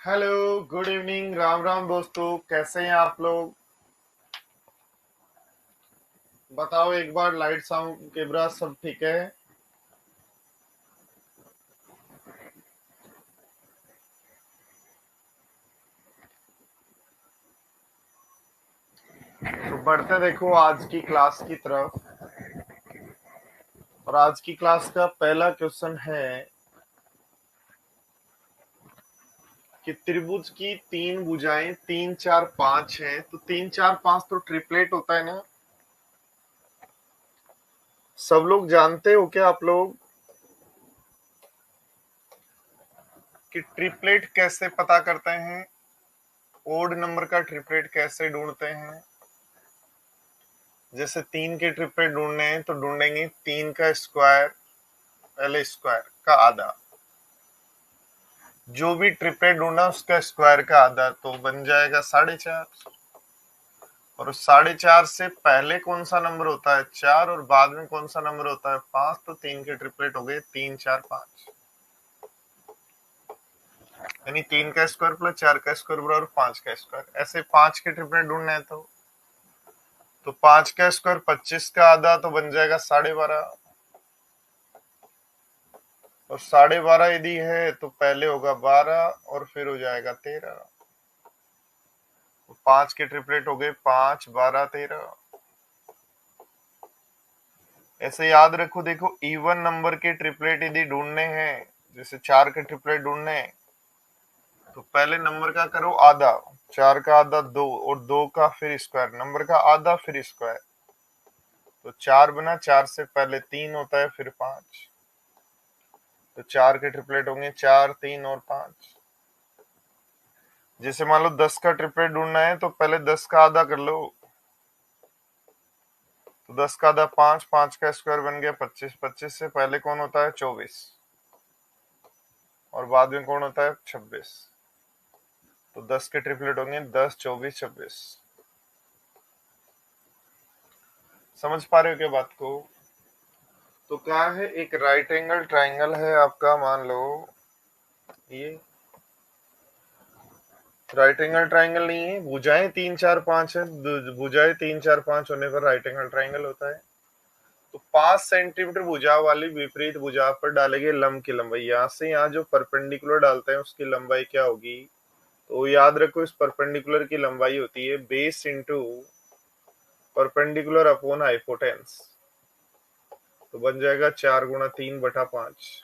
Hello, good evening, Ram Ram दोस्तों। कैसे हैं आप लोग? बताओ एक बार, लाइट साउंड कैमरा सब ठीक है? तो बढ़ते देखो आज की क्लास की तरफ। और आज की क्लास का पहला क्वेश्चन है कि त्रिभुज की तीन भुजाएं 3 4 5 हैं, तो 3 4 5 तो ट्रिपलेट होता है ना? सब लोग जानते हो क्या आप लोग कि ट्रिपलेट कैसे पता करते हैं? ओड नंबर का ट्रिपलेट कैसे ढूंढते हैं? जैसे 3 के ट्रिपलेट ढूंढने हैं तो ढूंढेंगे 3 का स्क्वायर, पहले स्क्वायर का आधा। जो भी ट्रिपलेट ढूंढा उसका स्क्वायर का आधा तो बन जाएगा 4.5। और उस 4.5 से पहले कौन सा नंबर होता है? 4। और बाद में कौन सा नंबर होता है? 5। तो 3 के ट्रिपलेट हो गए 3 4 5। यानी 3 का स्क्वायर प्लस 4 का स्क्वायर बराबर 5 का स्क्वायर। ऐसे 5 के ट्रिपलेट ढूंढना है तो 5 का स्क्वायर 25 का आधा तो बन जाएगा 12.5। और 12.5 यदि है तो पहले होगा 12 और फिर हो जाएगा 13। 5 के ट्रिपलेट हो गए 5 12 13। ऐसे याद रखो, देखो इवन नंबर के ट्रिपलेट यदि ढूंढने हैं, जैसे 4 के ट्रिपलेट ढूंढने हैं, तो पहले नंबर का करो आधा। 4 का आधा 2 और 2 का फिर स्क्वायर, नंबर का आधा फिर स्क्वायर। तो 4 बना, 4 से पहले 3 होता है फिर 5। तो 4 के ट्रिपलेट होंगे 4 3 और 5। जैसे मान लो 10 का ट्रिपलेट ढूंढना है तो पहले 10 का आधा कर लो। तो 10 का आधा 5, 5 का स्क्वायर बन गया 25। 25 से पहले कौन होता है? 24। और बाद में कौन होता है? 26। तो 10 के ट्रिपलेट होंगे 10 24 26। समझ पा रहे हो क्या बात को? तो क्या है, एक राइट एंगल ट्राइंगल है आपका, मान लो ये राइट एंगल ट्राइंगल नहीं है, भुजाएं 3 4 5 है। भुजाएं 3 4 5 होने पर राइट एंगल ट्राइंगल होता है। तो 5 सेंटीमीटर भुजा वाली विपरीत भुजा पर डालेंगे लंब की लंबाई। यहाँ से यहाँ जो परपेंडिकुलर डालते हैं उसकी लंबाई क्या होगी? तो याद रखो, इस परपेंडिकुलर की लंबाई होती है बेस इंटू परपेंडिकुलर अपॉन हाइपोटेन्स। तो बन जाएगा 4 × 3/5।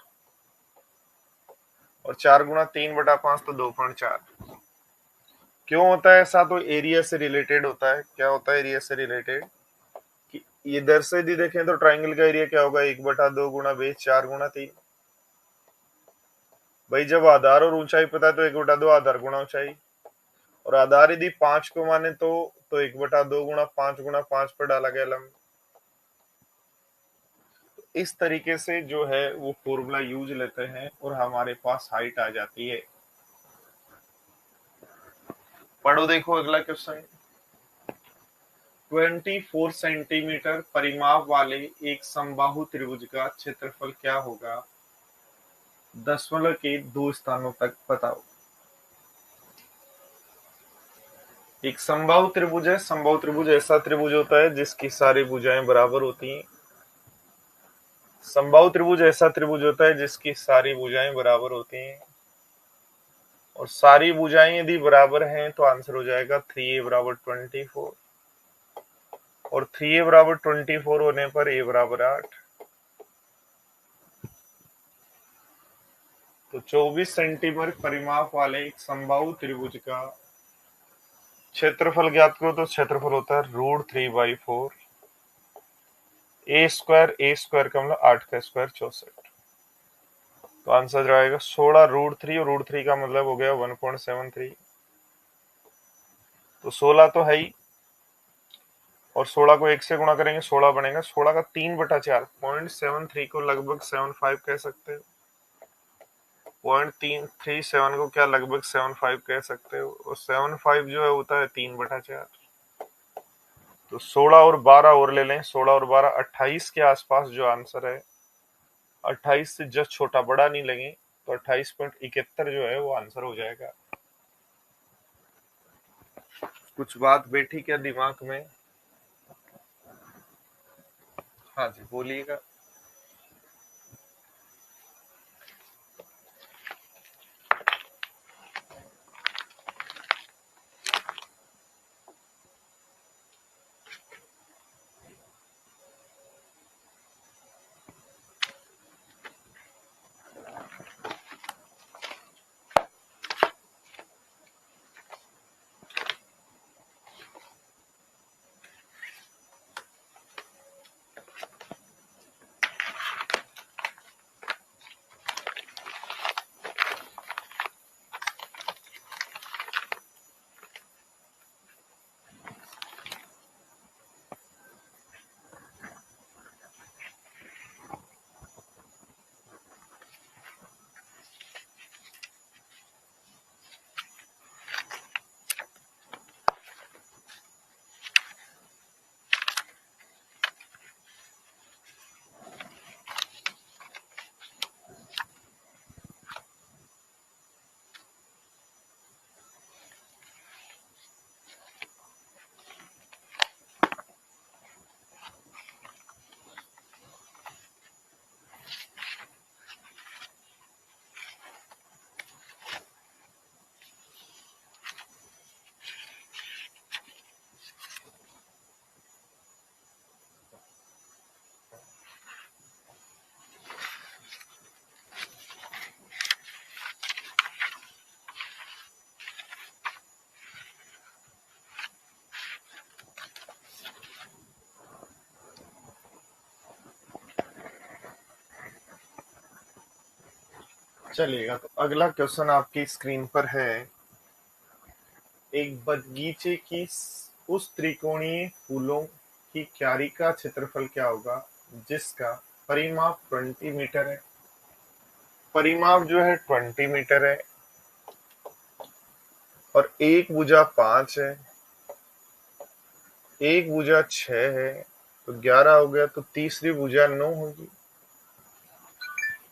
और 4 × 3/5 तो 2.4। क्यों होता है ऐसा? तो एरिया से रिलेटेड होता है। क्या होता है एरिया से रिलेटेड? कि इधर से यदि देखें तो ट्राइंगल का एरिया क्या होगा? 1/2 गुना बेस 4 × 3। भाई जब आधार और ऊंचाई पता है तो 1/2 आधार गुना ऊंचाई। और आधार यदि 5 को माने तो 1/2 गुना 5 × 5 पर डाला गया लंब। इस तरीके से जो है वो फॉर्मूला यूज लेते हैं और हमारे पास हाइट आ जाती है। पढ़ो, देखो अगला क्वेश्चन। 24 सेंटीमीटर परिमाप वाले एक समबाहु त्रिभुज का क्षेत्रफल क्या होगा? दशमलव के 2 स्थानों तक बताओ। एक समबाहु त्रिभुज है। समबाहु त्रिभुज ऐसा त्रिभुज होता है जिसकी सारी भुजाएं बराबर होती हैं। समबाहु त्रिभुज ऐसा त्रिभुज होता है जिसकी सारी भुजाएं बराबर होती हैं। और सारी भुजाएं यदि बराबर हैं तो आंसर हो जाएगा 3a बराबर 24। और 3a बराबर 24 होने पर a बराबर 8। तो 24 सेंटीमीटर परिमाप वाले एक समबाहु त्रिभुज का क्षेत्रफल ज्ञात करो। तो क्षेत्रफल होता है √3/4। ए स्क्वायर का मतलब 8 का स्क्वायर 64। तो आंसर आएगा 16 √3। और √3 का मतलब हो गया 1.73। तो 16 तो है ही, और 16 को 1 से गुणा करेंगे 16 बनेगा। 16 का 3/4 0.73 को लगभग 75 कह सकते हो। 0.337 को क्या लगभग 75 कह सकते हो। और 75 जो है होता है 3/4। तो 16 और 12 और ले लें। 16 और 12 28 के आसपास जो आंसर है। 28 से जस्ट छोटा, बड़ा नहीं लेंगे तो 28.71 जो है वो आंसर हो जाएगा। कुछ बात बैठी क्या दिमाग में? हाँ जी बोलिएगा। चलिएगा, तो अगला क्वेश्चन आपकी स्क्रीन पर है। एक बगीचे की उस त्रिकोणीय फूलों की क्यारी का क्षेत्रफल क्या होगा जिसका परिमाप 20 मीटर है। परिमाप जो है 20 मीटर है और एक भुजा 5 है, एक भुजा 6 है, तो 11 हो गया, तो तीसरी भुजा 9 होगी।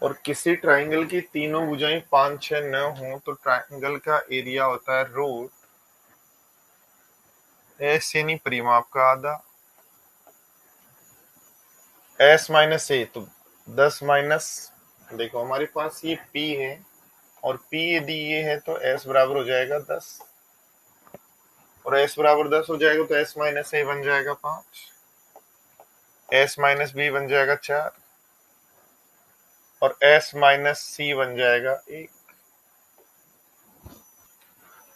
और किसी ट्राइंगल की तीनों भुजाएं 5, 6, 9 हो तो ट्राइंगल का एरिया होता है रूट एस यानी परिमाप का आधा। एस माइनस ए, तो 10 माइनस, देखो हमारे पास ये P है और P यदि ये है तो S बराबर हो जाएगा 10 और S बराबर 10 हो जाएगा तो S माइनस ए बन जाएगा 5, S माइनस बी बन जाएगा 4 और S माइनस सी बन जाएगा 1।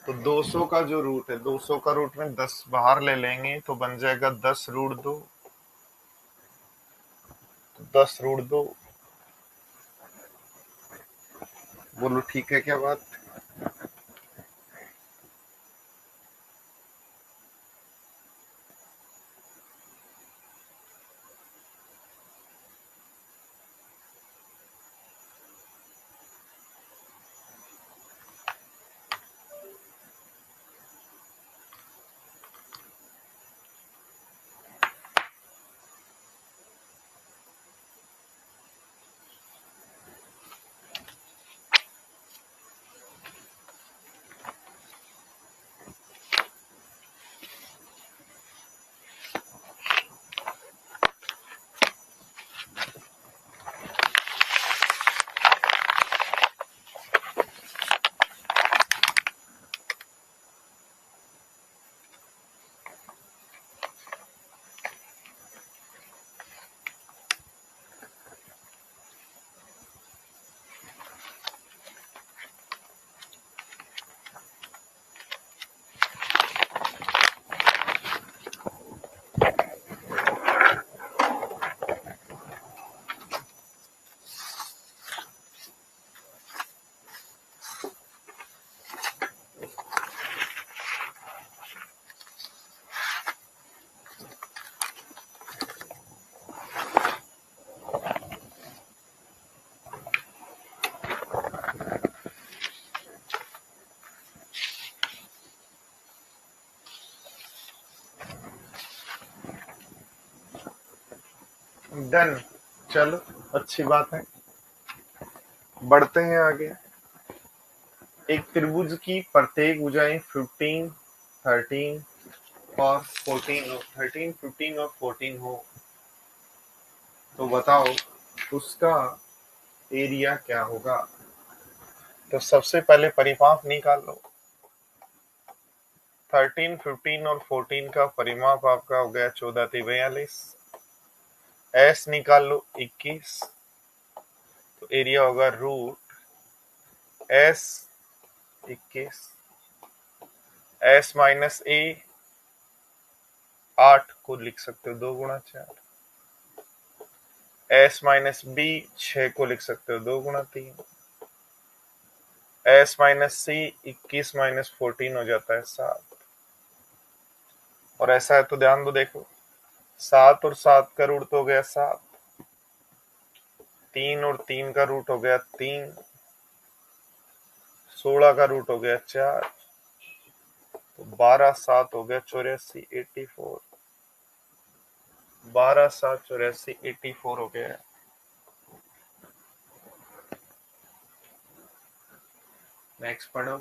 तो 200 का जो रूट है, 200 का रूट में 10 बाहर ले लेंगे तो बन जाएगा 10 रूट 2, तो 10 रूट 2। बोलो ठीक है क्या बात? डन। चलो अच्छी बात है, बढ़ते हैं आगे। एक त्रिभुज की प्रत्येक भुजाएं 15, 13, और 14 हो, 13, 15 और 14 हो, तो बताओ उसका एरिया क्या होगा। तो सबसे पहले परिमाप निकाल लो। 13, 15 और 14 का परिमाप आपका हो गया 14×42। एस निकाल लो 21, तो एरिया होगा रूट एस 21। एस माइनस ए 8 को लिख सकते हो 2×4। एस माइनस बी 6 को लिख सकते हो 2×3। एस माइनस सी 21 माइनस 14 हो जाता है 7। और ऐसा है तो ध्यान दो, देखो 7 और 7 का रूट तो हो गया 7, 3 और 3 का रूट हो गया 3, 16 का रूट हो गया 4, तो 12 7 हो गया 84, 84। 12 7 84, 84 हो गया। नेक्स्ट पढ़ो।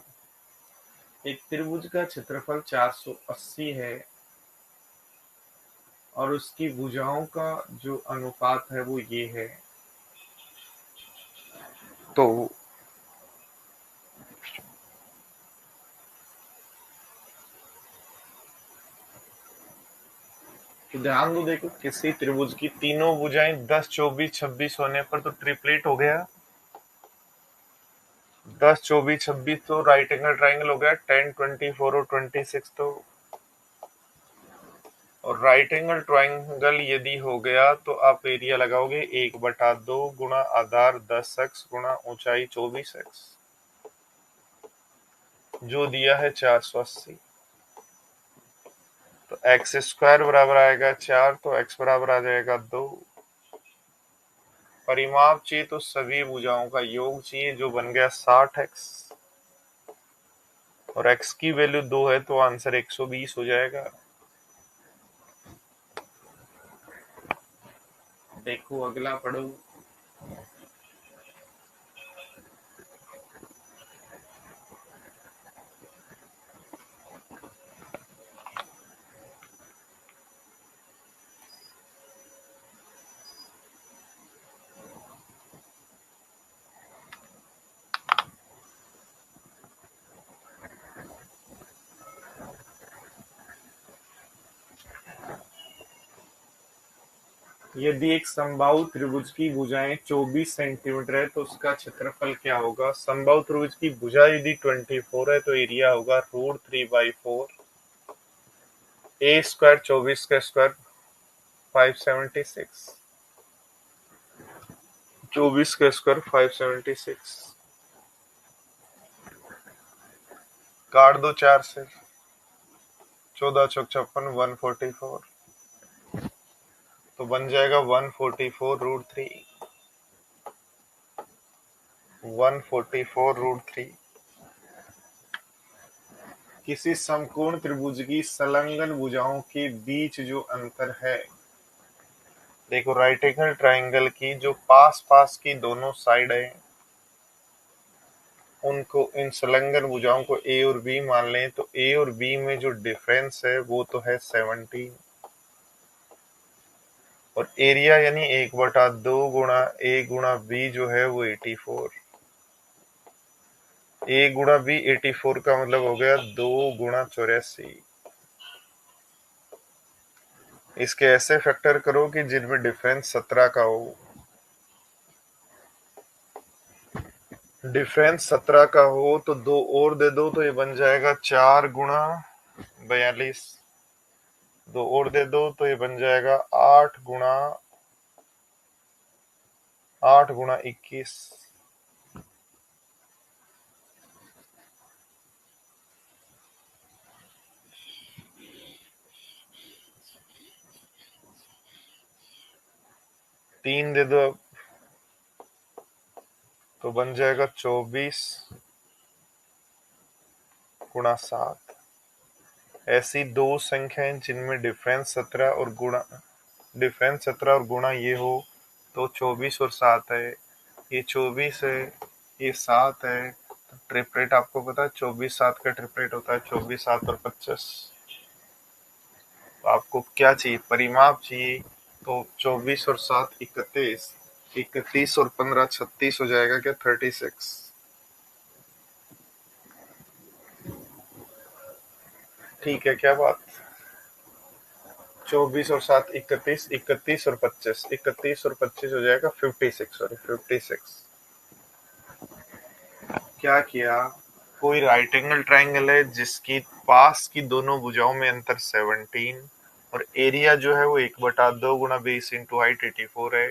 एक त्रिभुज का क्षेत्रफल 480 है और उसकी भुजाओं का जो अनुपात है वो ये है। तो ध्यान दो, देखो किसी त्रिभुज की तीनों भुजाएं 10 24 26 होने पर तो ट्रिपलेट हो गया। 10 24 26 तो राइट एंगल ट्राइंगल हो गया। 10 24 और 26 तो, और राइट एंगल ट्राइंगल यदि हो गया तो आप एरिया लगाओगे 1/2 गुणा आधार 10x गुणा ऊंचाई 24x, जो दिया है 480। तो एक्स स्क्वायर बराबर आएगा 4, तो एक्स बराबर आ जाएगा 2। परिमाप चाहिए तो सभी भुजाओं का योग चाहिए, जो बन गया 60x। और x की वैल्यू 2 है तो आंसर 120 हो जाएगा। देखो अगला पढ़ो। यदि एक समबाहु त्रिभुज की भुजाएं 24 सेंटीमीटर है तो उसका क्षेत्रफल क्या होगा। समबाहु त्रिभुज की भुजा यदि 24 है तो एरिया होगा √3/4। ए स्क्वायर 24 का स्क्वायर 576, 24 का स्क्वायर 576। काट दो 4 से, 14 चौक 56, 144, तो बन जाएगा 144√3। 144√3। किसी समकोण त्रिभुज की संलग्न भुजाओं के बीच जो अंतर है, देखो राइट एंगल ट्राइंगल की जो पास पास की दोनों साइड है उनको, इन संलग्न भुजाओं को ए और बी मान लें, तो ए और बी में जो डिफरेंस है वो तो है 17। और एरिया यानी 1/2 गुणा ए गुणा बी जो है वो 84। ए गुणा बी 84 का मतलब हो गया 2 गुणा 84। इसके ऐसे फैक्टर करो कि जिनमें डिफरेंस 17 का हो। डिफरेंस 17 का हो तो 2 और दे दो तो ये बन जाएगा 4 गुणा 42। 2 और दे दो तो ये बन जाएगा 8 गुणा 21। 3 दे दो तो बन जाएगा 24 गुणा 7। ऐसी दो संख्याएं जिनमें डिफरेंस 17 और गुणा ये हो तो 24 और 7 है। ये 24 है, ये 7 है। ट्रिपलेट आपको पता है 24 7 का ट्रिपलेट होता है 24 7 और 25। आपको क्या चाहिए, परिमाप चाहिए, तो 24 और 7 31, 31 और 15 36 हो जाएगा क्या, 36। ठीक है क्या बात। 24 और 7 31, 31 और 25, 31 और 25 हो जाएगा 56, सॉरी 56। क्या किया, कोई राइट एंगल ट्राइंगल है जिसकी पास की दोनों भुजाओं में अंतर 17 और एरिया जो है वो 1/2 गुणा बेस इंटू हाइट 84 है,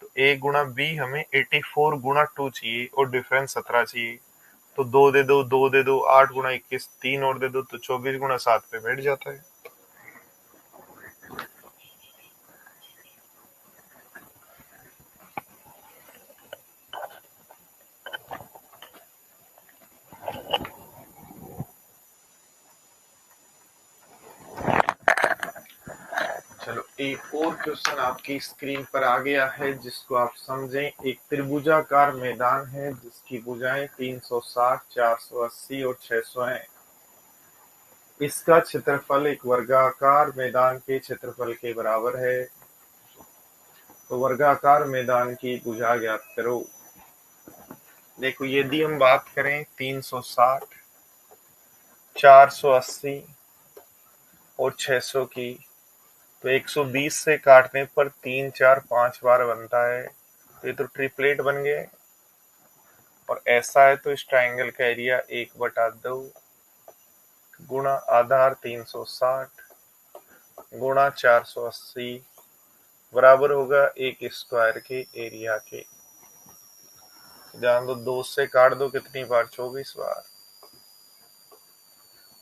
तो ए गुणा बी हमें 84 गुणा 2 चाहिए और डिफरेंस 17 चाहिए। तो 2 दे दो, 2 दे दो, 8 गुणा 21, 3 और दे दो तो 24 गुणा 7 पे बैठ जाता है। चलो एक और क्वेश्चन आपकी स्क्रीन पर आ गया है जिसको आप समझें। एक त्रिभुजाकार मैदान है जिसकी भुजाएं 360, 480 और 600 हैं। इसका क्षेत्रफल एक वर्गाकार मैदान के क्षेत्रफल के बराबर है। तो वर्गाकार मैदान की भुजा ज्ञात करो। देखो यदि हम बात करें 360, 480 और 600 की, तो 120 से काटने पर 3 4 5 बार बनता है, तो ये तो ट्रिपलेट बन गए। और ऐसा है तो इस ट्राइंगल का एरिया 1/2 गुणा आधार 360 गुणा 480 बराबर होगा 1 स्क्वायर के एरिया के। ध्यान दो, 2 से काट दो कितनी बार, 24 बार।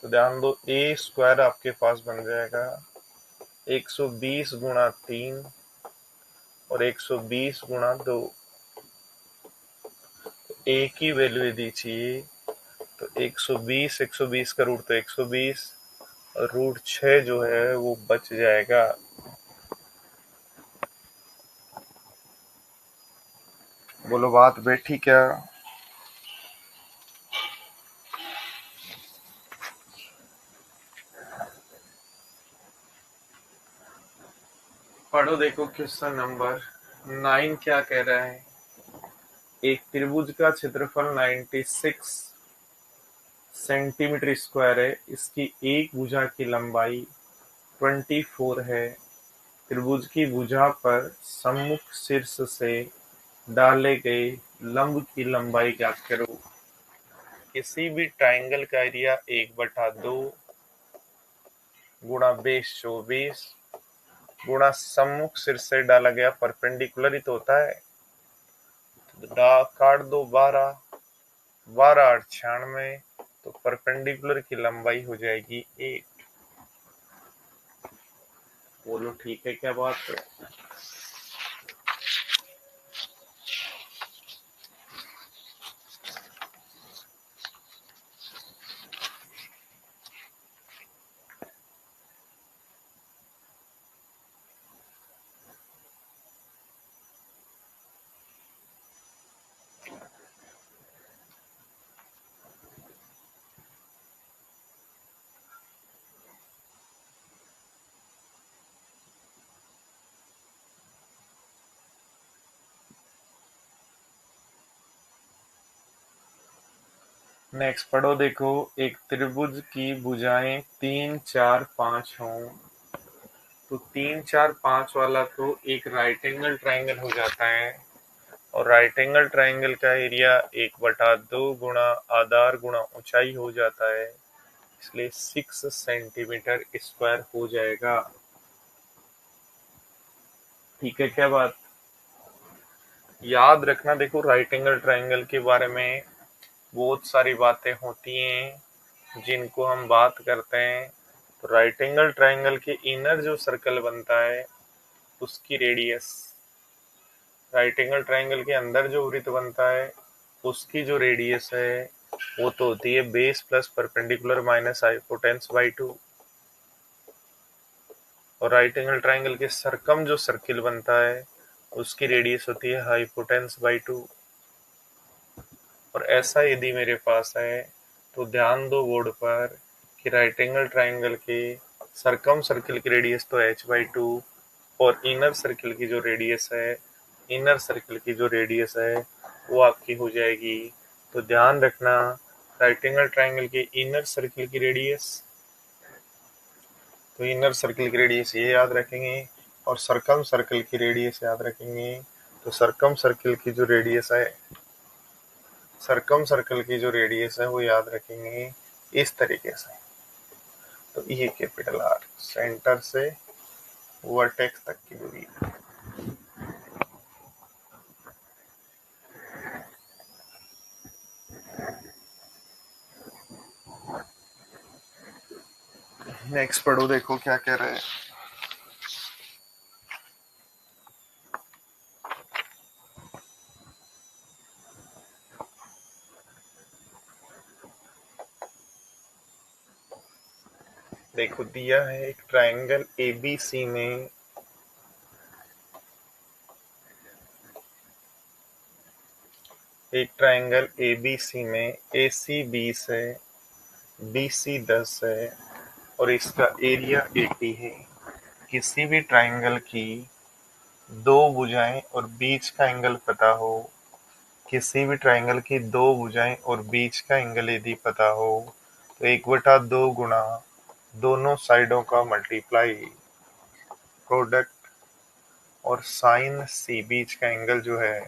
तो ध्यान दो, ए स्क्वायर आपके पास बन जाएगा 120 गुणा 3 और 120 गुणा 2। ए की वैल्यू यदि चाहिए तो 120, 120 का रूट तो 120 और रूट 6 जो है वो बच जाएगा। बोलो बात बैठी क्या। पढ़ो, देखो क्वेश्चन नंबर 9 क्या कह रहा है। एक त्रिभुज का क्षेत्रफल 96 सेंटीमीटर स्क्वायर है। इसकी एक भुजा की लंबाई 24 है। त्रिभुज की भुजा पर सम्मुख शीर्ष से डाले गए लंब की लंबाई ज्ञात करो। किसी भी ट्राइंगल का एरिया 1/2 गुणा बेस 24 गुणा सम्मुख शीर्ष से डाला गया परपेंडिकुलर ही तो होता है। काट दो 12, 12 8 96, तो परपेंडिकुलर की लंबाई हो जाएगी 1। बोलो ठीक है क्या बात है। नेक्स्ट पढ़ो, देखो एक त्रिभुज की भुजाएं 3 4 5 हों, तो 3 4 5 वाला तो एक राइट एंगल ट्राइंगल हो जाता है और राइट एंगल ट्राइंगल का एरिया 1/2 गुणा आधार गुणा ऊंचाई हो जाता है, इसलिए 6 सेंटीमीटर स्क्वायर हो जाएगा। ठीक है क्या बात। याद रखना, देखो राइट एंगल ट्राइंगल के बारे में बहुत सारी बातें होती हैं जिनको हम बात करते हैं। तो राइट एंगल ट्राइंगल के इनर जो सर्कल बनता है उसकी रेडियस, राइट एंगल ट्राइंगल के अंदर जो वृत्त बनता है उसकी जो रेडियस है वो तो होती है base plus perpendicular minus hypotenuse by 2। और राइट एंगल ट्राइंगल के सरकम जो सर्किल बनता है उसकी रेडियस होती है हाइपोटेन्यूस बाई 2। और ऐसा यदि मेरे पास है तो ध्यान दो बोर्ड पर कि राइट एंगल ट्राइंगल के सरकम सर्किल की रेडियस तो h/2 और इनर सर्किल की जो रेडियस है, इनर सर्किल की जो रेडियस है वो आपकी हो जाएगी, तो ध्यान रखना राइट एंगल ट्राइंगल के इनर सर्किल की रेडियस, तो इनर सर्किल की रेडियस ये याद रखेंगे और सरकम सर्किल की रेडियस याद रखेंगे। तो सरकम सर्किल की जो रेडियस है, सरकम सर्कल की जो रेडियस है वो याद रखेंगे इस तरीके से। तो ये कैपिटल आर सेंटर से वर्टेक्स तक की दूरी। नेक्स्ट पढ़ो, देखो क्या कह रहे हैं। देखो दिया है एक ट्राइंगल एबीसी में AC 20 है, BC 10 है और इसका एरिया 80 है। किसी भी ट्राइंगल की दो भुजाएं और बीच का एंगल पता हो, किसी भी ट्राइंगल की दो भुजाएं और बीच का एंगल यदि पता हो तो 1/2 गुना दोनों साइडों का मल्टीप्लाई प्रोडक्ट और साइन सी बीच का एंगल जो है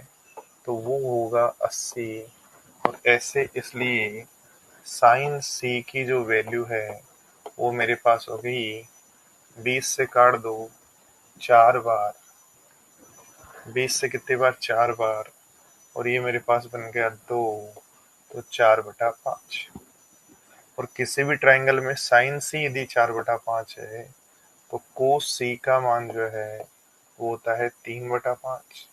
तो वो होगा 80। और ऐसे इसलिए साइन सी की जो वैल्यू है वो मेरे पास हो गई 20 से काट दो 4 बार, 20 से कितने बार 4 बार, और ये मेरे पास बन गया 2, तो 4/5। और किसी भी ट्राइंगल में साइन सी यदि 4/5 है तो कोस सी का मान जो है वो होता है 3/5।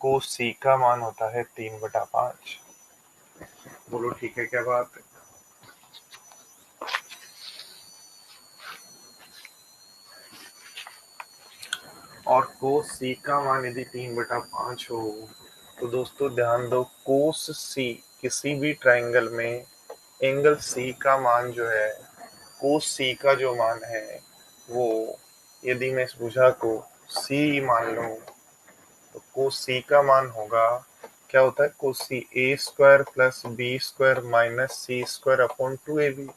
कोस सी का मान होता है 3/5। बोलो ठीक है क्या बात है। और कोस सी का मान यदि 3/5 हो तो दोस्तों ध्यान दो, कोस सी किसी भी ट्राइंगल में एंगल सी का मान जो है, कोस सी का जो मान है वो, यदि मैं इस भुजा को सी मान लूं तो कोस सी का मान होगा, क्या होता है, कोस सी A² + B² - C² upon 2AB।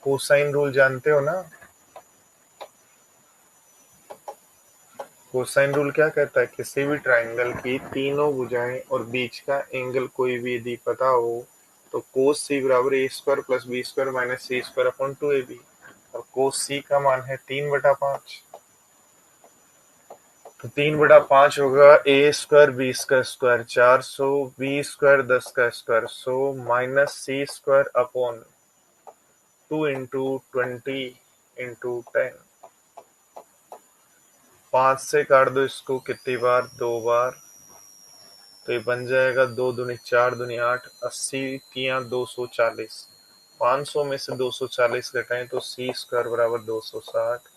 Cosine rule जानते हो ना। कोसाइन रूल क्या कहता है, किसी भी ट्राइंगल की तीनों भुजाएं और बीच का एंगल कोई भी यदि पता हो तो कोस सी बराबर A² + B² - C² upon 2AB। और कोस सी का मान है 3/5, तो 3/5 होगा A² B² 400, B² 10 का स्क्वायर 100 माइनस C² अपॉन 2 × 20 × 10। 5 से काट दो इसको कितनी बार, 2 बार, तो ये बन जाएगा 2 दूनी 4 दूनी 8, 80 तियां 240। 500 में से 240 घटाएं तो C² बराबर 260।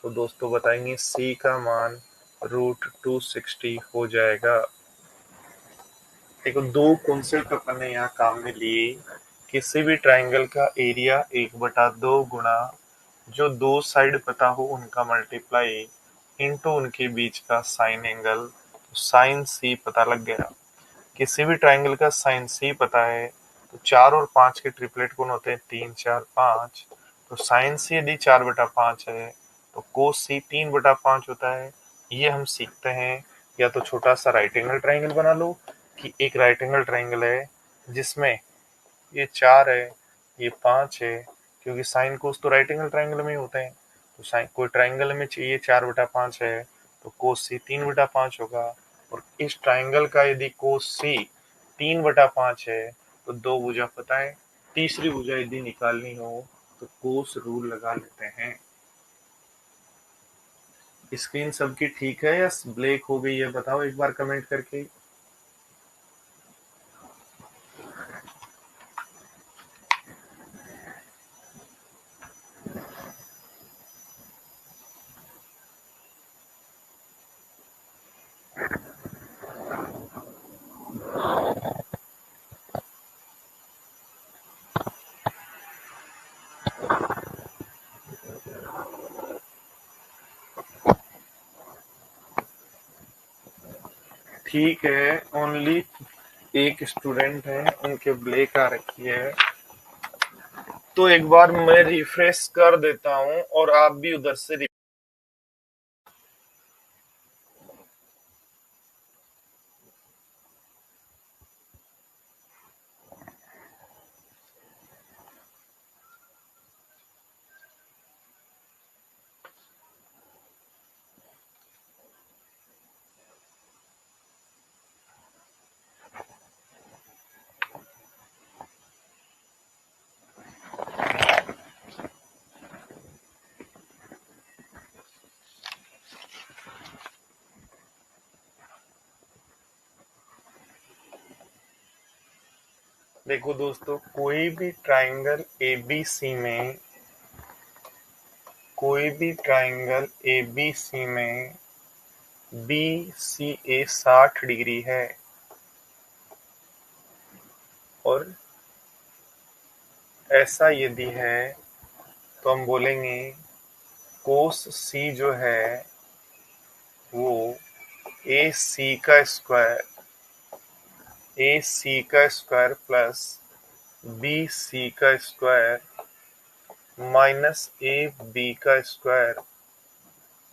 तो दोस्तों बताएंगे C का मान √260 हो जाएगा। देखो दो कॉन्सेप्ट अपन ने यहाँ काम में लिए। किसी भी ट्राइंगल का एरिया 1/2 गुना जो दो साइड पता हो उनका मल्टीप्लाई इनटू उनके बीच का साइन एंगल, तो साइन सी पता लग गया। किसी भी ट्राइंगल का साइन सी पता है तो 4 और 5 के ट्रिपलेट कौन होते हैं, 3 4 5। तो साइन सी यदि 4/5 है तो कोस सी 3/5 होता है। ये हम सीखते हैं। या तो छोटा सा राइट एंगल ट्राइंगल बना लो कि एक राइट एंगल ट्राइंगल है जिसमें ये 4 है, ये 5 है, क्योंकि साइन कोस तो राइट एंगल ट्राइंगल में ही होते हैं। तो साइन कोई ट्राइंगल में चाहिए 4/5 है तो कोस सी 3/5 होगा। और इस ट्राइंगल का यदि कोस सी 3/5 है तो दो भुजा पता है, तीसरी भुजा यदि निकालनी हो तो कोस रूल लगा लेते हैं। स्क्रीन सबकी ठीक है या ब्लैक हो गई है, बताओ एक बार कमेंट करके। ठीक है, ओनली एक स्टूडेंट है, उनके ब्लैक आ रखी है, तो एक बार मैं रिफ्रेश कर देता हूं और आप भी उधर से देखो दोस्तों, कोई भी ट्राइंगल एबीसी में, कोई भी ट्राइंगल एबीसी में बी सी ए 60 डिग्री है, और ऐसा यदि है तो हम बोलेंगे कोस सी जो है वो ए सी का स्क्वायर, ए सी का स्क्वायर प्लस बी सी का स्क्वायर माइनस ए बी का square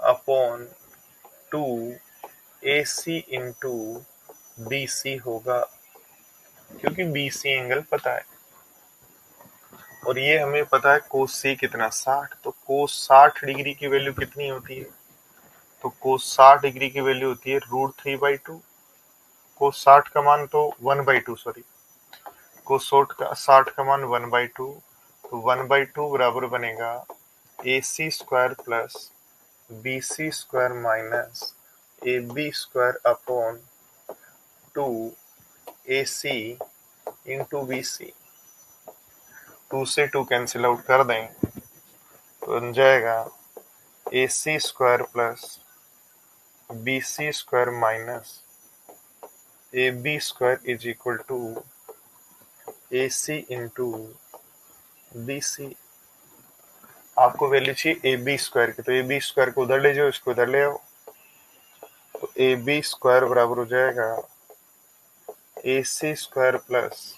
upon 2 A C into B सी होगा, क्योंकि बी सी एंगल पता है और ये हमें पता है कोस सी कितना 60, तो कोस 60 डिग्री की वैल्यू कितनी होती है, तो कोस 60 डिग्री की वैल्यू होती है √3/2। कोस 60 का मान तो 1/2, सॉरी, कोस 60 का मान 1/2, तो 1/2 बराबर बनेगा A C square plus B C square minus A B square upon 2 A C into B C. 2 से 2 कैंसिल आउट कर दें तो बन जाएगा A C square plus B C square minus A B square is equal to A C into B C. आपको value चाहिए ए B square की, तो ए बी स्क्वायर को उधर ले जाओ, इसको उधर ले आओ, तो ए बी स्क्वायर बराबर हो जाएगा A C square plus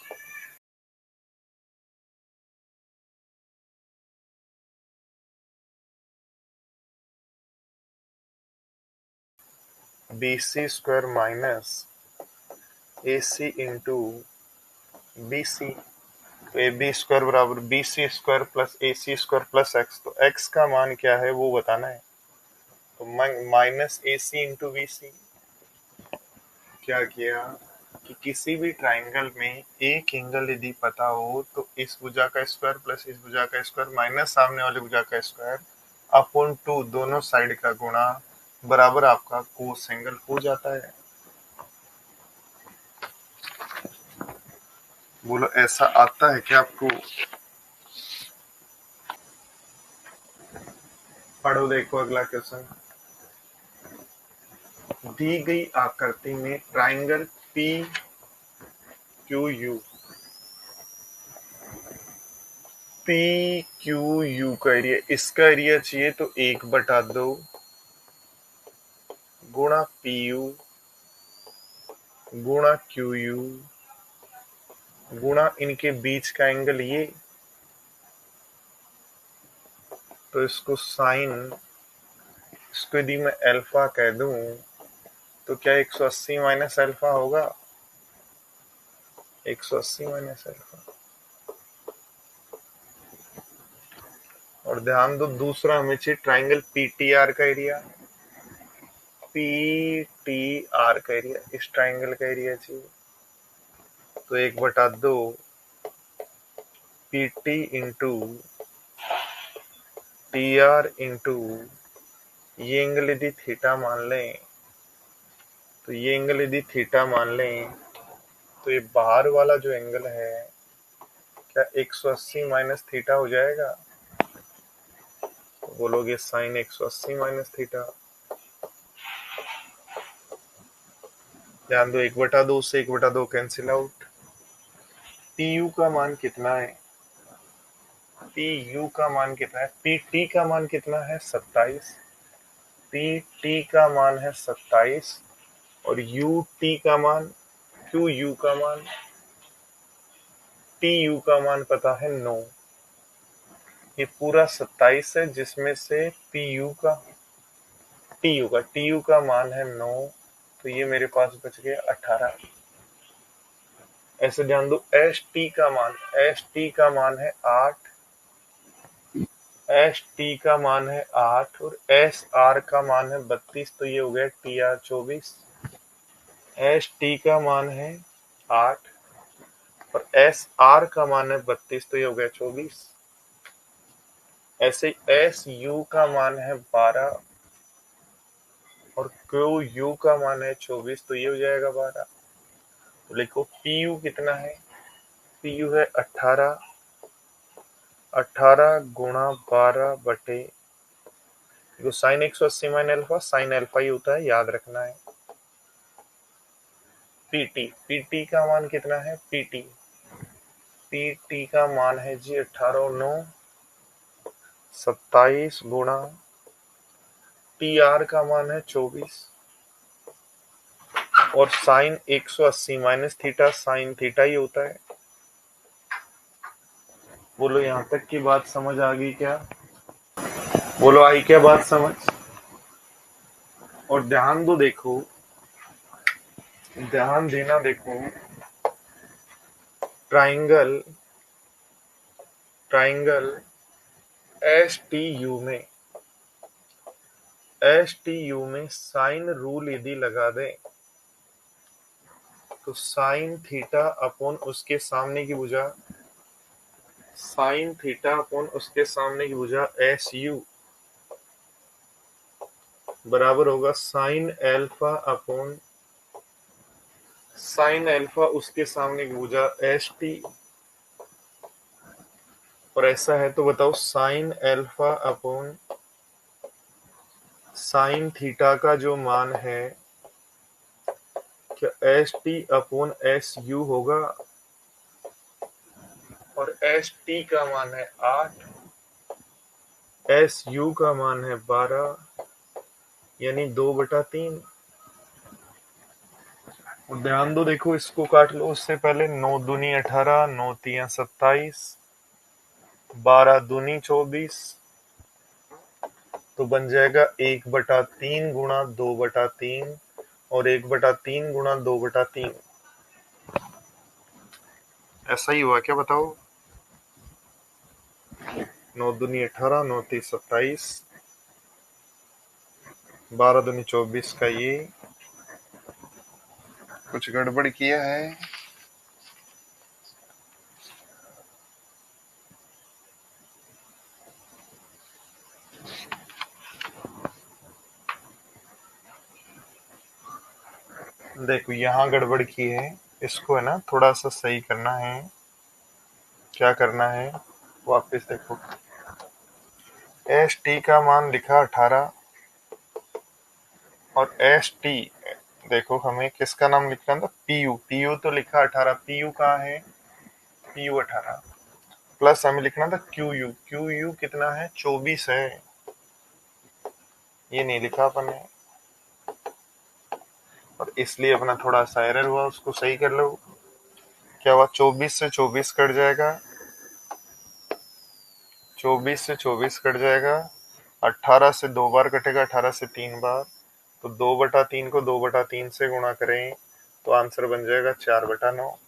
B C square minus A C into B C. तो ए बी स्क्वायर बराबर B C square plus A C square plus X, तो एक्स का मान क्या है वो बताना है, तो minus A C into B C. क्या किया कि किसी भी ट्राइंगल में एक एंगल यदि पता हो तो इस भुजा का स्क्वायर प्लस इस भुजा का स्क्वायर माइनस सामने वाले भुजा का स्क्वायर अपॉन 2 दोनों साइड का गुणा बराबर आपका कोस एंगल हो जाता है। बोलो ऐसा आता है क्या आपको? पढ़ो, देखो अगला क्वेश्चन। दी गई आकृति में triangle P Q U, P Q U का एरिया, इसका एरिया चाहिए तो 1/2 गुणा पी यू गुणा क्यू यू गुणा इनके बीच का एंगल ये, तो इसको साइन, इसको यदि मैं अल्फा कह दूं तो क्या 180 माइनस अल्फा होगा? 180 माइनस अल्फा। और ध्यान दो, दूसरा हमें चाहिए ट्राइंगल पी टी आर का एरिया, पी टी आर का एरिया, इस ट्राइंगल का एरिया चाहिए, तो 1/2 P T into T R into ये एंगल यदि थीटा मान लें, तो ये एंगल यदि थीटा मान लें तो ये बाहर वाला जो एंगल है क्या 180 माइनस थीटा हो जाएगा? तो बोलोगे साइन 180 माइनस थीटा। ध्यान दो, 1/2 से 1/2 कैंसिल आउट। पी यू का मान कितना है? पी यू का मान कितना है? पी टी का मान कितना है? 27। पी टी का मान है 27 और यू टी का मान, क्यू यू का मान, टी यू का मान पता है 9। ये पूरा 27 है जिसमें से टी यू का मान है 9, तो ये मेरे पास बच गया 18। ऐसे ध्यान दो, एस टी का मान है 8, एस टी का मान है 8 और एस आर का मान है 32, तो ये हो गया टी आर 24। एस टी का मान है 8 और एस आर का मान है 32, तो ये हो गया 24। ऐसे एस यू का मान है 12 और क्यू यू का मान है 24, तो ये हो जाएगा 12। तो लिखो पी यू कितना है, पी यू है 18, 18 गुणा 12 बटे, जो sine 180 minus alpha, sine alpha ही होता है, याद रखना है। पीटी का मान कितना है, पीटी का मान है जी 18 और 9 27 गुणा, टी आर का मान है 24 और sine 180 minus theta sine theta ही होता है। बोलो यहाँ तक की बात समझ आ गई क्या? बोलो आई क्या बात समझ? और ध्यान दो, देखो ध्यान देना, देखो ट्राइंगल एस टी यू में साइन रूल यदि लगा दे तो साइन थीटा अपॉन उसके सामने की भुजा, साइन थीटा अपॉन उसके सामने की भुजा एस यू बराबर होगा sine alpha upon sine alpha उसके सामने की भुजा एस टी। और ऐसा है तो बताओ sine alpha upon sine theta का जो मान है क्या S T upon S U होगा? और एस टी का मान है 8, एस यू का मान है 12, यानी 2/3। और ध्यान दो, देखो इसको काट लो उससे पहले, 9 दूनी 18, 9 तिया 27, 12 दूनी 24, तो बन जाएगा 1/3 गुणा 2/3 और 1/3 गुणा 2/3। ऐसा ही हुआ क्या बताओ? 9 दूनी 18, 9 ती 27, 12 दूनी 24 का ये कुछ गड़बड़ किया है। देखो यहाँ गड़बड़ की है, इसको है ना थोड़ा सा सही करना है। क्या करना है, वापस देखो, एस टी का मान लिखा 18 और एस टी, देखो हमें किसका नाम लिखना था, पीयू तो लिखा 18, पीयू कहाँ है, पीयू 18 प्लस हमें लिखना था क्यू यू कितना है, 24 है, ये नहीं लिखा अपन ने और इसलिए अपना थोड़ा सा एरर हुआ, उसको सही कर लो। क्या हुआ, 24 से 24 कट जाएगा, 24 से 24 कट जाएगा, 18 से 2 बार कटेगा, 18 से 3 बार, तो 2/3 को 2/3 से गुणा करें तो आंसर बन जाएगा 4/9।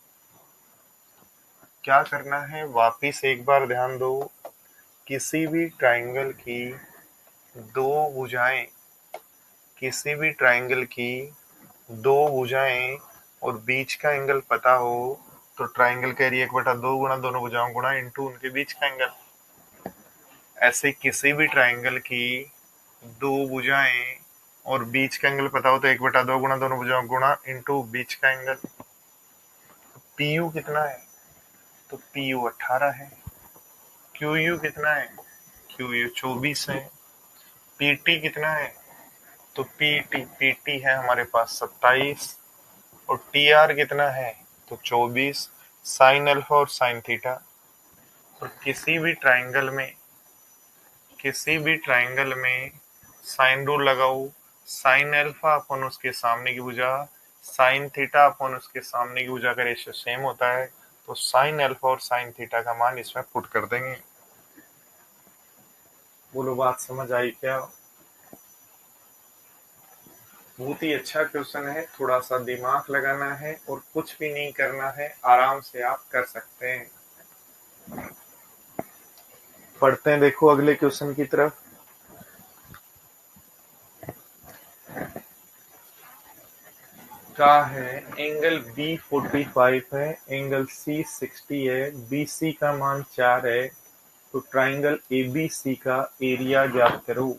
क्या करना है, वापिस एक बार ध्यान दो, किसी भी ट्राइंगल की दो भुजाएं, किसी भी ट्राइंगल की दो भुजाएं और बीच का एंगल पता हो तो ट्राइंगल का एरिया 1/2 गुणा दोनों भुजाओं गुणा इंटू उनके बीच का एंगल। ऐसे किसी भी ट्राइंगल की दो भुजाएं और बीच का एंगल पता हो तो 1/2 गुणा दोनों भुजाओं गुणा इंटू बीच का एंगल। पी यू कितना है, तो पी यू 18 है। क्यू यू कितना है, क्यू यू 24 है। पी टी कितना है, तो पीटी है हमारे पास 27 और टी आर कितना है, तो 24, साइन अल्फा और साइन थीटा। और किसी भी ट्राइंगल में साइन रूल लगाओ, साइन अल्फा अपॉन उसके सामने की भुजा, साइन थीटा अपॉन उसके सामने की भुजा का रेशियो सेम होता है, तो साइन अल्फा और साइन थीटा का मान इसमें पुट कर देंगे। बोलो बात समझ आई क्या? बहुत ही अच्छा क्वेश्चन है, थोड़ा सा दिमाग लगाना है और कुछ भी नहीं करना है, आराम से आप कर सकते हैं। पढ़ते हैं, देखो अगले क्वेश्चन की तरफ। क्या है, एंगल B45 है, एंगल C60 है, BC का मान 4 है, तो ट्राइंगल ABC का एरिया ज्ञात करो।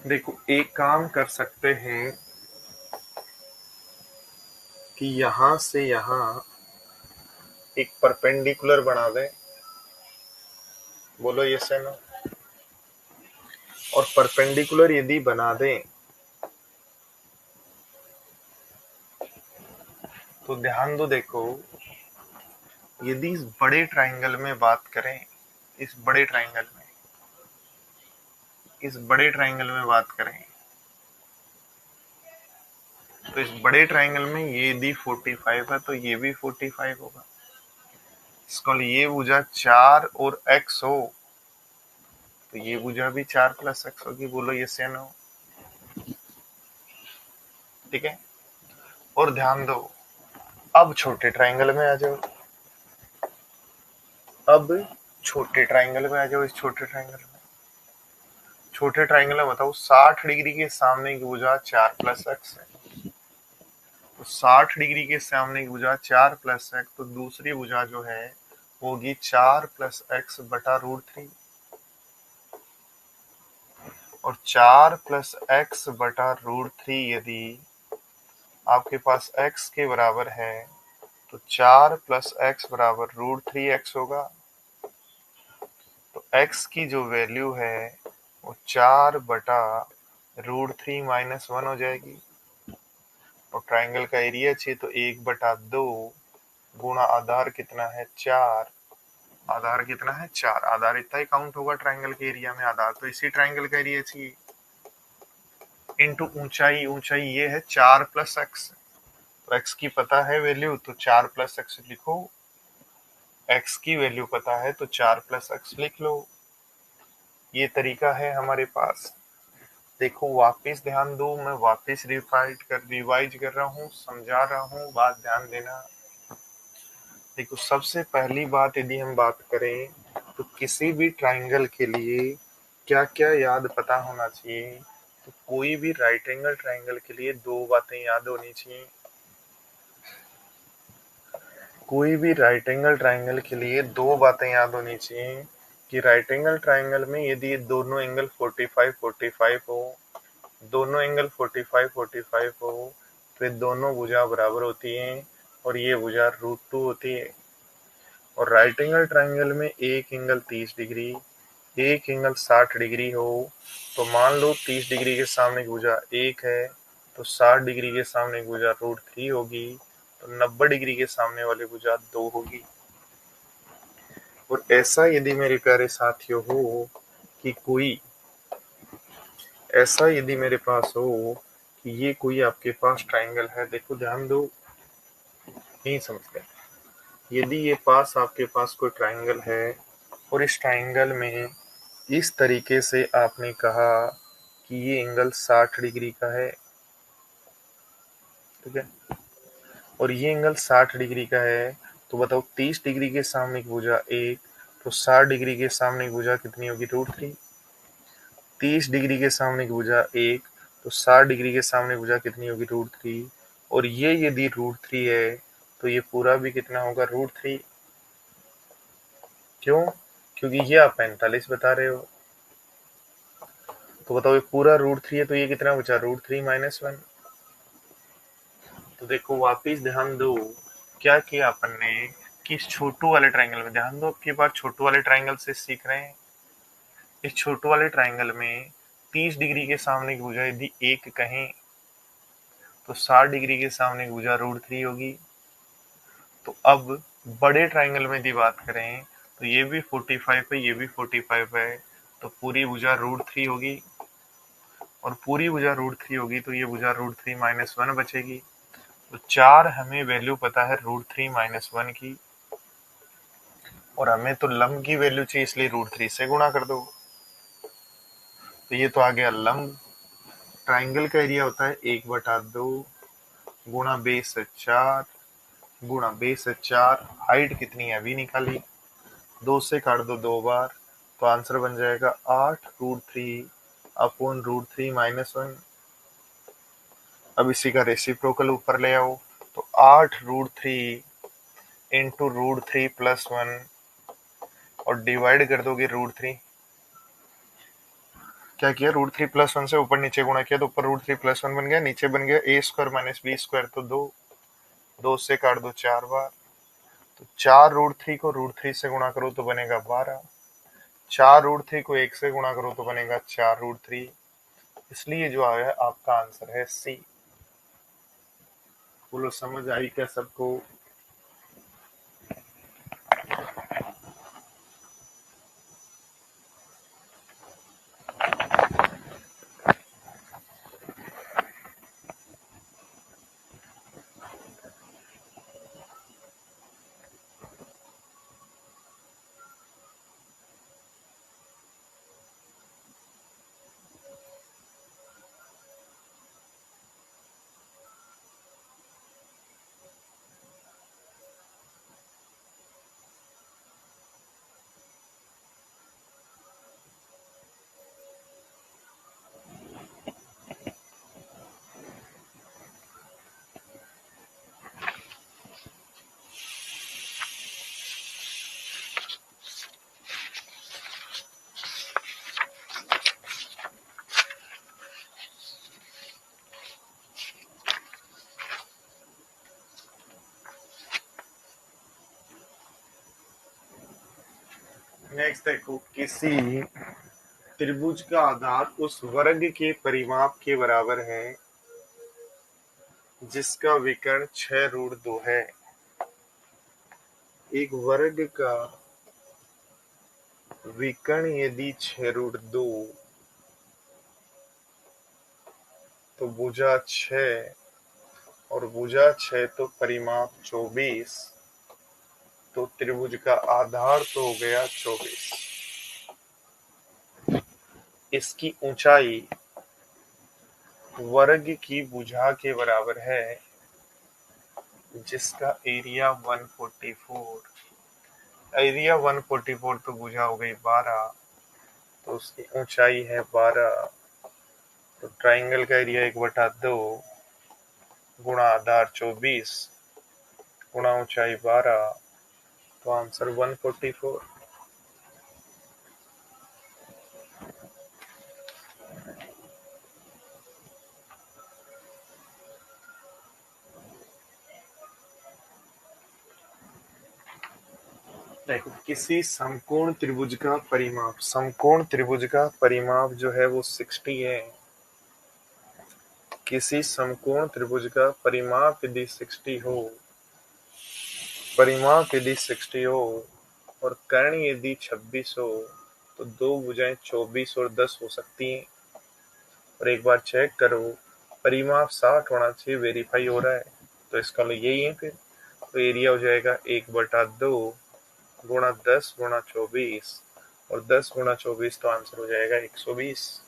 देखो एक काम कर सकते हैं कि यहां से यहां एक परपेंडिकुलर बना दें। बोलो यस है ना? और परपेंडिकुलर यदि बना दें तो ध्यान दो, देखो यदि इस बड़े ट्राइंगल में बात करें, इस बड़े ट्राइंगल में, इस बड़े ट्राइंगल में बात करें, तो इस बड़े ट्राइंगल में ये यदि 45 है तो ये भी 45 होगा। इसको ये भुजा 4 और x हो तो ये भुजा भी 4 प्लस x होगी। बोलो यस या नो? ठीक है, और ध्यान दो, अब छोटे ट्राइंगल में आ जाओ, अब छोटे ट्राइंगल में आ जाओ। इस छोटे ट्राइंगल में, छोटे ट्राइंगल में बताओ 60 डिग्री के सामने की भुजा 4 प्लस एक्स है, तो 60 डिग्री के सामने की भुजा 4 प्लस एक्स, तो दूसरी भुजा जो है होगी 4 प्लस एक्स बटा √3, और 4 प्लस एक्स बटा √3 यदि आपके पास x के बराबर है तो 4 प्लस एक्स बराबर √3x होगा। तो x की जो वैल्यू है वो 4 बटा √3 माइनस 1 हो जाएगी। और ट्राइंगल का एरिया चाहिए तो 1/2 गुणा आधार कितना है 4, आधार कितना है 4, आधार इतना ही काउंट होगा ट्राइंगल के एरिया में। आधार तो इसी ट्राइंगल का एरिया चाहिए, इनटू ऊंचाई, ऊंचाई ये है 4 प्लस एक्स, तो एक्स की पता है वैल्यू तो 4 प्लस एक्स लिखो, एक्स की वैल्यू पता है तो 4 प्लस एक्स लिख लो। ये तरीका है हमारे पास। देखो वापस ध्यान दो, मैं वापस रिवाइज कर रहा हूँ, समझा रहा हूँ, बात ध्यान देना। देखो सबसे पहली बात यदि हम बात करें तो किसी भी ट्राइंगल के लिए क्या क्या याद पता होना चाहिए, तो कोई भी राइट एंगल ट्राइंगल के लिए दो बातें याद होनी चाहिए। कोई भी राइट एंगल ट्राइंगल के लिए दो बातें याद होनी चाहिए कि राइट एंगल ट्राइंगल में यदि दोनों एंगल 45 45 हो, दोनों एंगल 45 45 हो तो ये दोनों भुजा बराबर होती हैं और ये भुजा √2 होती है। और राइट एंगल ट्राइंगल में एक एंगल 30 डिग्री, एक एंगल 60 डिग्री हो, तो मान लो 30 डिग्री के सामने की भुजा 1 है तो 60 डिग्री के सामने की भुजा √3 होगी, तो 90 डिग्री के सामने वाली भुजा 2 होगी। और ऐसा यदि मेरे प्यारे साथियों हो कि कोई, ऐसा यदि मेरे पास हो कि ये कोई आपके पास ट्राइंगल है, देखो ध्यान दो, नहीं समझते, यदि ये पास आपके पास कोई ट्राइंगल है और इस ट्राइंगल में इस तरीके से आपने कहा कि ये एंगल 60 डिग्री का है, ठीक है, और ये एंगल 60 डिग्री का है, तो बताओ 30 डिग्री के सामने की भुजा 1, तो 60 डिग्री के सामने की भुजा कितनी होगी √3। 30 डिग्री के सामने की भुजा 1, तो 60 डिग्री के सामने भुजा कितनी होगी √3, और ये यदि √3 है तो ये पूरा भी कितना होगा √3। क्यों? क्योंकि ये आप 45 बता रहे हो। तो बताओ ये पूरा √3 है, तो ये कितना बचा, √3 - 1। तो देखो वापिस ध्यान दो, क्या किया अपन ने कि इस छोटू वाले ट्रायंगल में ध्यान दो, अब की बार छोटू वाले ट्रायंगल से सीख रहे हैं। इस छोटू वाले ट्रायंगल में 30 डिग्री के सामने की भुजा यदि एक कहें तो 60 डिग्री के सामने की भुजा √3 होगी। तो अब बड़े ट्रायंगल में यदि बात करें तो ये भी 45 है, ये भी 45 है, तो पूरी भुजा √3 होगी, और पूरी भुजा √3 होगी तो ये भुजा √3 - 1 बचेगी। तो 4 हमें वैल्यू पता है √3 - 1 की, और हमें तो लंब की वैल्यू चाहिए, इसलिए √3 से गुणा कर दो। तो ये तो आ गया लंब। ट्राइंगल का एरिया होता है 1/2 गुणा बेस 4 गुणा बेस 4। हाइट कितनी है अभी निकाली, 2 से काट दो 2 बार, तो आंसर बन जाएगा 8√3/√3 - 1। अब इसी का रेसिप्रोकल ऊपर ले आओ, तो 8√3 इंटू √3 + 1, और डिवाइड कर दोगे √3। क्या किया, √3 + 1 से ऊपर नीचे गुणा किया, तो ऊपर √3 + 1 बन गया, नीचे बन गया a² - b², तो 2, 2 से काट दो 4 बार, तो 4√3 को √3 से गुणा करो तो बनेगा 12, 4√3 को 1 से गुणा करो तो बनेगा 4√3। इसलिए जो आया आपका आंसर है सी। बोलो समझ आई क्या सबको? नेक्स्ट देखो, किसी त्रिभुज का आधार उस वर्ग के परिमाप के बराबर है जिसका विकर्ण 6√2 है। एक वर्ग का विकर्ण यदि 6√2, तो भुजा 6 और भुजा 6 तो परिमाप 24, तो त्रिभुज का आधार तो हो गया 24। इसकी ऊंचाई वर्ग की भुजा के बराबर है जिसका एरिया 144। एरिया 144 तो भुजा हो गई 12, तो उसकी ऊंचाई है 12। तो ट्राइंगल का एरिया 1/2 गुणा आधार 24 गुणा ऊंचाई 12, तो आंसर 144। देखो, किसी समकोण त्रिभुज का परिमाप, समकोण त्रिभुज का परिमाप जो है वो 60 है। किसी समकोण त्रिभुज का परिमाप यदि 60 हो, परिमाप यदि 60 हो और कर्ण यदि 26 हो, तो दो भुजाएं 24 और 10 हो सकती हैं। और एक बार चेक करो, परिमाप 60 होना चाहिए, वेरीफाई हो रहा है, तो इसका यही है फिर। तो एरिया हो जाएगा 1/2 गुणा 10 गुणा 24, और 10 गुणा 24, तो आंसर हो जाएगा 120।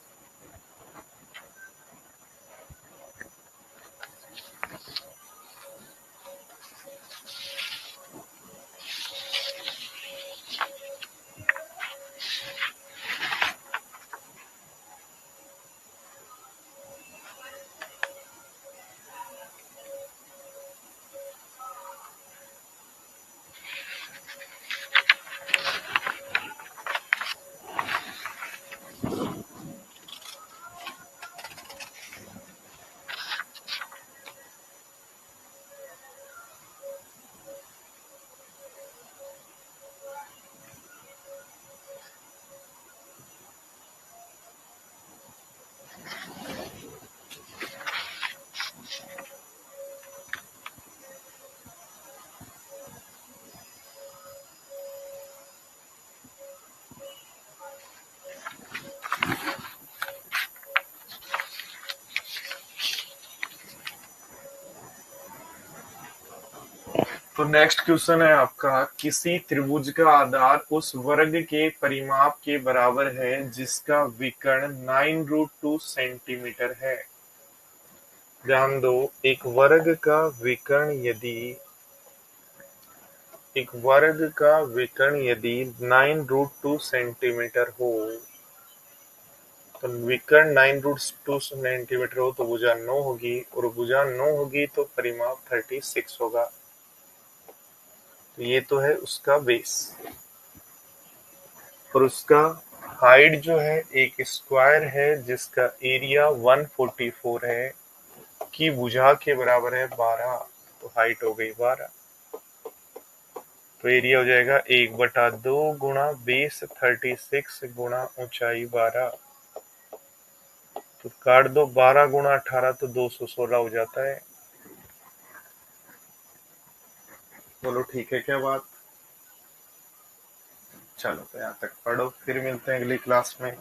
तो नेक्स्ट क्वेश्चन है आपका, किसी त्रिभुज का आधार उस वर्ग के परिमाप के बराबर है जिसका विकर्ण 9√2 सेंटीमीटर है। ध्यान दो, एक वर्ग का विकर्ण यदि 9√2 सेंटीमीटर हो, तो विकर्ण 9√2 सेंटीमीटर हो तो भुजा 9 होगी, और भुजा 9 होगी तो परिमाप 36 होगा। तो ये तो है उसका बेस, और उसका हाइट जो है एक स्क्वायर है जिसका एरिया 144 है, की भुजा के बराबर है 12, तो हाइट हो गई 12। तो एरिया हो जाएगा 1/2 गुणा बेस 36 गुणा ऊंचाई 12। तो काट दो, 12 गुणा 18 तो 216 हो जाता है। बोलो ठीक है क्या बात? चलो तो यहाँ तक पढ़ो, फिर मिलते हैं अगली क्लास में।